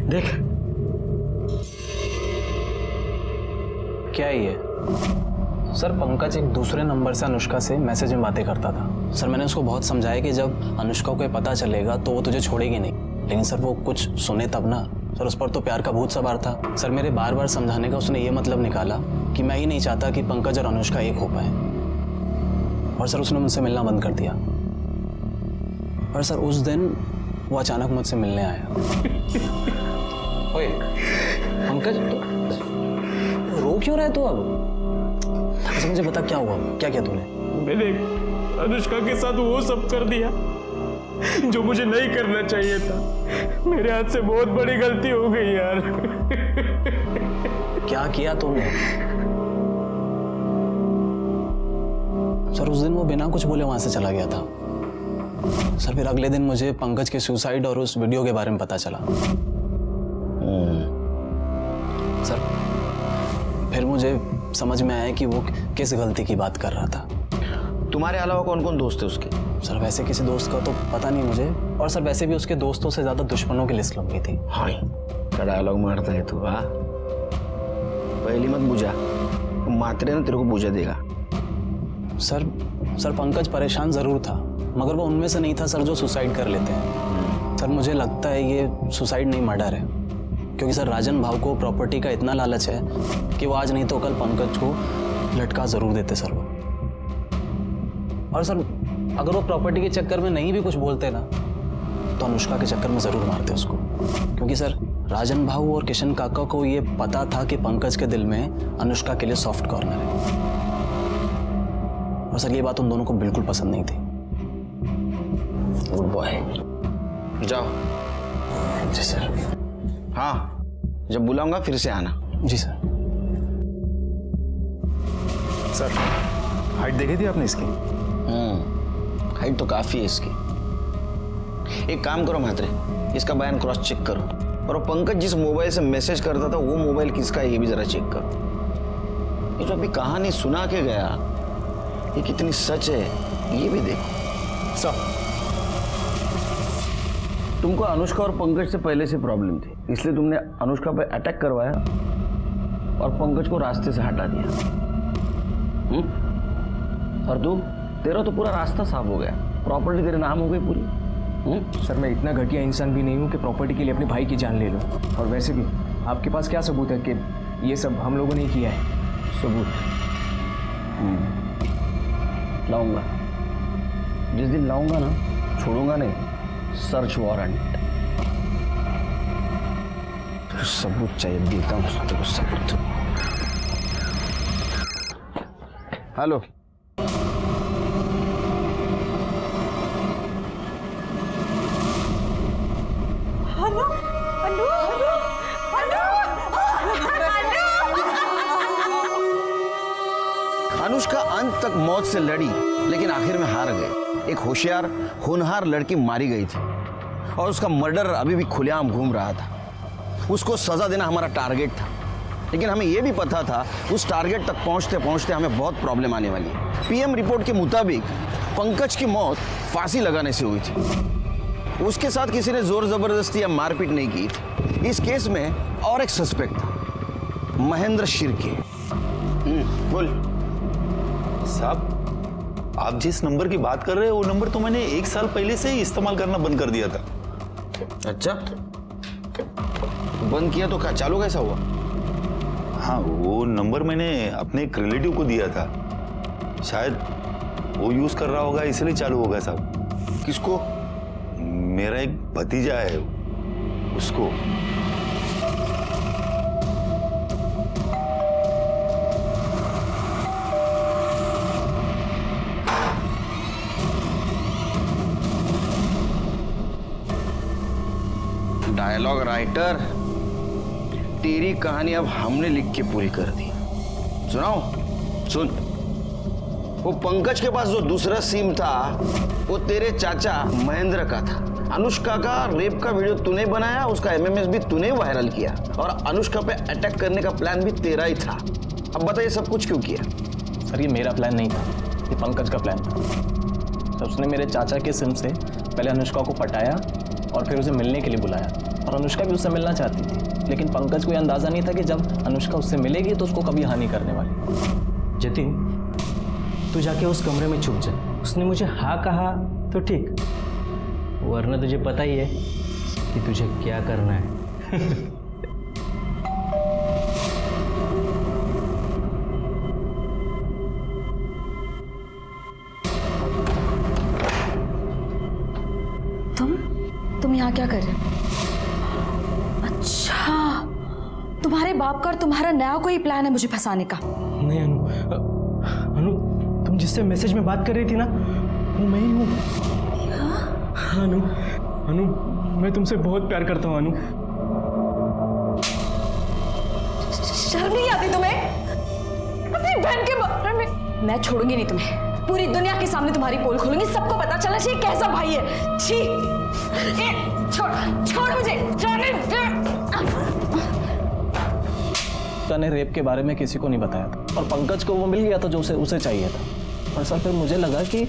देख। क्या है ये? सर पंकज एक दूसरे नंबर से अनुष्का से मैसेज में बातें करता था। सर मैंने उसको बहुत समझाया कि जब अनुष्का को ये पता चलेगा तो वो तुझे छोड़ेगी नहीं, लेकिन सर वो कुछ सुने तब ना। सर उस पर तो प्यार का भूत सवार था। सर मेरे बार बार समझाने का उसने ये मतलब निकाला कि मैं ही नहीं चाहता कि पंकज और अनुष्का एक हो पाए, और सर उसने मुझसे मिलना बंद कर दिया। और सर उस दिन वो अचानक मुझसे मिलने आया। ओए पंकज, रो क्यों रहा है तू अब? अच्छा मुझे बता क्या हुआ, क्या किया तूने? मैंने अनुष्का के साथ वो सब कर दिया जो मुझे नहीं करना चाहिए था। मेरे हाथ से बहुत बड़ी गलती हो गई यार। क्या किया तूने? सर उस दिन वो बिना कुछ बोले वहां से चला गया था। सर फिर अगले दिन मुझे पंकज के सुसाइड और उस वीडियो के बारे में पता चला। सर फिर मुझे समझ में आया कि वो किस गलती की बात कर रहा था। तुम्हारे अलावा कौन कौन दोस्त है उसके? सर वैसे किसी दोस्त का तो पता नहीं मुझे, और सर वैसे भी उसके दोस्तों से ज्यादा दुश्मनों की लिस्ट लंबी थी। हाँ क्या डायलॉग मारता है तू? हाँ पहली मत बुझा, मात्रे ना तेरे को बुझा देगा। सर पंकज परेशान जरूर था, मगर वो उनमें से नहीं था सर जो सुसाइड कर लेते हैं। सर मुझे लगता है ये सुसाइड नहीं मर्डर है, क्योंकि सर राजन भाव को प्रॉपर्टी का इतना लालच है कि वो आज नहीं तो कल पंकज को लटका जरूर देते सर वो। और सर अगर वो प्रॉपर्टी के चक्कर में नहीं भी कुछ बोलते ना तो अनुष्का के चक्कर में जरूर मारते उसको, क्योंकि सर राजन भाव और किशन काका को ये पता था कि पंकज के दिल में अनुष्का के लिए सॉफ्ट कॉर्नर है, और सर ये बात उन दोनों को बिल्कुल पसंद नहीं थी। गुड बॉय, जाओ। जी सर। हाँ जब बुलाऊंगा फिर से आना। जी सर। सर हाइट देखी थी आपने इसकी? हाइट तो काफी है इसकी। एक काम करो म्हात्रे, इसका बयान क्रॉस चेक करो, और पंकज जिस मोबाइल से मैसेज करता था वो मोबाइल किसका है ये भी जरा चेक करो। ये जो अभी कहानी सुना के गया ये कितनी सच है ये भी देखो। सर तुमको अनुष्का और पंकज से पहले से प्रॉब्लम थी, इसलिए तुमने अनुष्का पे अटैक करवाया और पंकज को रास्ते से हटा दिया। और तू, तेरा तो पूरा रास्ता साफ हो गया, प्रॉपर्टी तेरे नाम हो गई पूरी। सर मैं इतना घटिया इंसान भी नहीं हूँ कि प्रॉपर्टी के लिए अपने भाई की जान ले लूँ। और वैसे भी आपके पास क्या सबूत है कि ये सब हम लोगों ने किया है? सबूत लाऊंगा, जिस दिन लाऊंगा ना छोड़ूंगा नहीं। सर्च वारंट, सबूत चाहिए, देता हूँ तेरे को सबूत। हेलो अनुष्का अंत तक मौत से लड़ी लेकिन आखिर में हार गई। एक होशियार होनहार लड़की मारी गई थी और उसका मर्डर अभी भी खुलेआम घूम रहा था। उसको सजा देना हमारा टारगेट था, लेकिन हमें यह भी पता था उस टारगेट तक पहुंचते पहुंचते हमें बहुत प्रॉब्लम आने वाली है। पीएम रिपोर्ट के मुताबिक पंकज की मौत फांसी लगाने से हुई थी, उसके साथ किसी ने जोर जबरदस्ती या मारपीट नहीं की थी। इस केस में और एक सस्पेक्ट था, महेंद्र शिर्के। बोल साहब, आप जिस नंबर की बात कर रहे हैं वो नंबर तो मैंने 1 साल पहले से ही इस्तेमाल करना बंद कर दिया था। अच्छा, बंद किया तो क्या चालू कैसा हुआ? हाँ, वो नंबर मैंने अपने एक रिलेटिव को दिया था, शायद वो यूज कर रहा होगा इसलिए चालू होगा साहब। किसको? मेरा एक भतीजा है, उसको। डायलॉग राइटर, तेरी कहानी अब हमने लिख के पूरी कर दी। सुनाओ, सुन। वो पंकज के पास जो दूसरा सिम था वो तेरे चाचा महेंद्र का था। अनुष्का का रेप का वीडियो तूने बनाया, उसका एमएमएस भी तूने वायरल किया और अनुष्का पे अटैक करने का प्लान भी तेरा ही था। अब बताइए सब कुछ क्यों किया? सर ये मेरा प्लान नहीं था, ये पंकज का प्लान था। तो उसने मेरे चाचा के सिम से पहले अनुष्का को पटाया और फिर उसे मिलने के लिए बुलाया, और अनुष्का भी उससे मिलना चाहती थी, लेकिन पंकज को यह अंदाज़ा नहीं था कि जब अनुष्का उससे मिलेगी तो उसको कभी हानि करने वाली। जतिन, तू जाके उस कमरे में छुप जा। उसने मुझे हाँ कहा तो ठीक, वरना तुझे पता ही है कि तुझे क्या करना है। तुम यहाँ क्या कर रहे हो? अच्छा, तुम्हारे बाप का और तुम्हारा नया कोई प्लान है मुझे फंसाने का? नहीं अनु, तुम जिससे मैसेज में बात कर रही थी ना, वो मैं ही हूँ। हाँ अनु, मैं तुमसे बहुत प्यार करता हूँ अनु। शर्म नहीं आती तुम्हें? अपनी बहन के बारे में। मैं छोड़ूंगी नहीं तुम्हें, पूरी दुनिया के सामने तुम्हारी पोल खोलूंगी, सबको पता चला चाहिए कैसा भाई है। छी, छोड़ मुझे, ने रेप के बारे में किसी को नहीं बताया था, और पंकज को वो मिल गया था जो उसे चाहिए था। और सर फिर मुझे लगा कि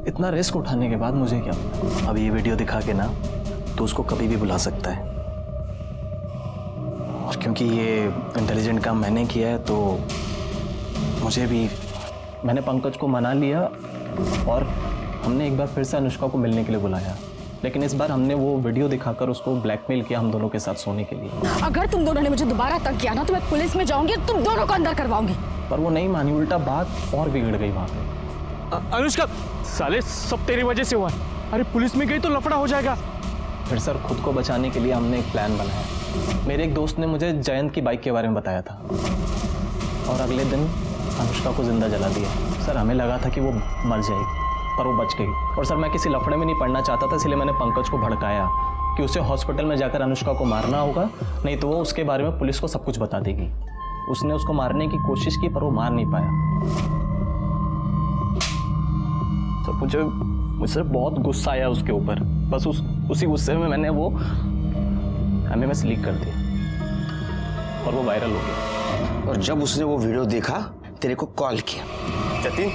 इतना रिस्क उठाने के बाद मुझे क्या पता, अब ये वीडियो दिखा के ना तो उसको कभी भी बुला सकता है। और क्योंकि ये इंटेलिजेंट काम मैंने किया है तो मैंने पंकज को मना लिया, और हमने एक बार फिर से अनुष्का को मिलने के लिए बुलाया, लेकिन इस बार हमने वो वीडियो दिखाकर उसको ब्लैकमेल किया हम दोनों के साथ सोने के लिए। अगर तुम दोनों ने मुझे दोबारा तंग किया ना तो मैं पुलिस में जाऊंगी और तुम दोनों को अंदर करवाऊंगी। पर वो नहीं मानी, उल्टा बात और बिगड़ गई वहां पे। अनुष्का, साले सब तेरी वजह से हुआ। अरे पुलिस में गई तो लफड़ा हो जाएगा। फिर सर खुद को बचाने के लिए हमने एक प्लान बनाया। मेरे एक दोस्त ने मुझे जयंत की बाइक के बारे में बताया था, और अगले दिन अनुष्का को जिंदा जला दिया। सर हमें लगा था कि वो मर जाएगी, पर वो बच गई। और सर मैं किसी लफड़े में नहीं पड़ना चाहता था, इसलिए मैंने पंकज को भड़काया कि उसे हॉस्पिटल में जाकर अनुष्का को मारना होगा, नहीं तो वो उसके बारे में पुलिस को सब कुछ बता देगी। उसने उसको मारने की कोशिश की पर वो मार नहीं पाया। तो मुझे बहुत गुस्सा आया उसके ऊपर। बस उसी गुस्से में मैंने वो एमएमएस लीक कर दिया और वो वायरल हो गया। और जब उसने वो वीडियो देखा तेरे को कॉल किया। जतिन,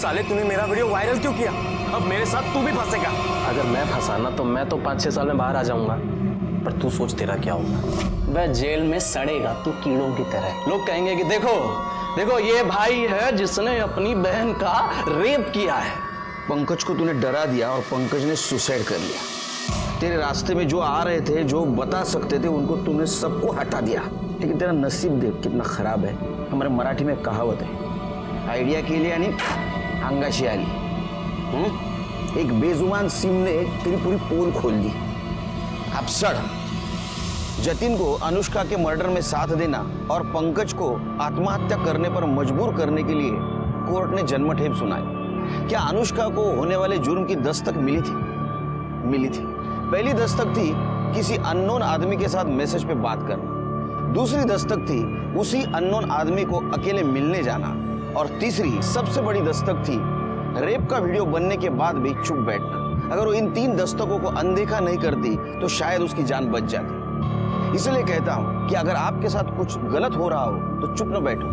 साले तूने मेरा वीडियो वायरल क्यों किया? अब मेरे साथ तू भी फंसेगा। अगर मैं फंसाना तो मैं तो 5-6 साल में बाहर आ जाऊंगा, पर तू सोच तेरा क्या होगा। वह जेल में सड़ेगा तू कीड़ों की तरह। लोग कहेंगे कि देखो ये भाई है जिसने अपनी बहन का रेप किया है। पंकज को तूने डरा दिया और पंकज ने सुसाइड कर लिया। तेरे रास्ते में जो आ रहे थे, जो बता सकते थे, उनको तूने सबको हटा दिया। लेकिन तेरा नसीब देख कितना खराब है। हमारे मराठी में कहावत है, आइडिया के लिए यानी अंगाशी आली। एक बेजुबान सिम ने तेरी पूरी पोल खोल दी। अब सड़। जतिन को अनुष्का के मर्डर में साथ देना और पंकज को आत्महत्या करने पर मजबूर करने के लिए कोर्ट ने जन्मठेप सुनाई। क्या अनुष्का को होने वाले जुर्म की दस्तक मिली थी? मिली थी। पहली दस्तक थी किसी अननोन आदमी के साथ मैसेज पे बात करना। दूसरी दस्तक थी उसी अननोन आदमी को अकेले मिलने जाना। और तीसरी सबसे बड़ी दस्तक थी रेप का वीडियो बनने के बाद भी चुप बैठना। अगर वो इन 3 दस्तकों को अनदेखा नहीं करती तो शायद उसकी जान बच जाती। इसलिए कहता हूं कि अगर आपके साथ कुछ गलत हो रहा हो तो चुप न बैठो,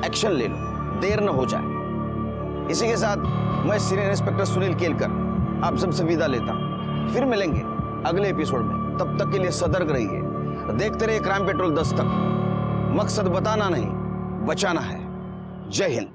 एक्शन ले लो, देर न हो जाए। इसी के साथ मैं सीनियर इंस्पेक्टर सुनील केलकर आप सबसे विदा लेता हूं। फिर मिलेंगे अगले एपिसोड में। तब तक के लिए सतर्क रहिए, देखते रहिए क्राइम पेट्रोल दस्तक। मकसद बताना नहीं, बचाना है। जय हिंद।